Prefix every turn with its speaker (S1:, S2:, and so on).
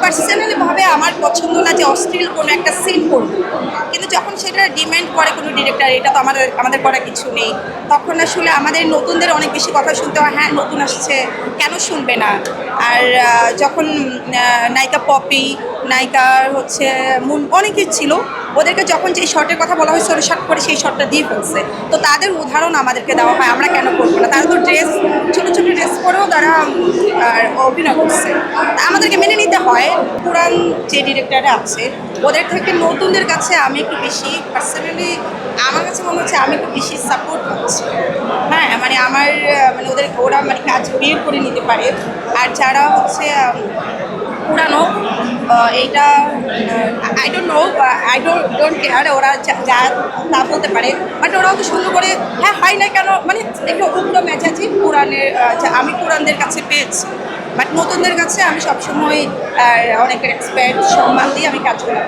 S1: Personally ভাবে আমার পছন্দ না যে অশ্লীল কোনো একটা সিন করবো, কিন্তু যখন সেটা ডিমান্ড করে কোনো ডিরেক্টর, এটা তো আমাদের করার কিছু নেই, তখন আসলে আমাদের নতুনদের অনেক বেশি কথা শুনতে হয়। হ্যাঁ, নতুন আসছে, কেন শুনবে না? আর যখন নায়িকা পপি, নায়িকার হচ্ছে অনেকেই ছিল, ওদেরকে যখন যে শর্টের কথা বলা হয়েছে ওরা শর্ট করে সেই শর্টটা দিয়ে ফেলছে। তো তাদের উদাহরণ আমাদেরকে দেওয়া হয়, আমরা কেন করবো না? তারা তো ড্রেস, ছোটো ছোটো ড্রেস পরেও তারা অভিনয় করছে। তা আমাদেরকে মেনে নিতে হয়। পুরান যে ডিরেক্টররা আছে ওদের থেকে নতুনদের কাছে আমি একটু বেশি পার্সোনালি, আমার কাছে মনে হচ্ছে আমি একটু বেশি সাপোর্ট পাচ্ছি। হ্যাঁ, মানে আমার ওরা মানে কাজ বের করে নিতে পারে। আর যারা হচ্ছে পুরানো, এইটা I don't know, don't care, ওরা যা তা বলতে পারে, বাট ওরাও তো সুন্দর করে হ্যাঁ হয় না কেন, মানে একটু উগ্র মেজাজি পুরাণের আমি পুরানদের কাছে পেয়েছি। বাট নতুনদের কাছে আমি সবসময় অনেক রেসপেক্ট সম্মান দিয়ে আমি কাজ করি।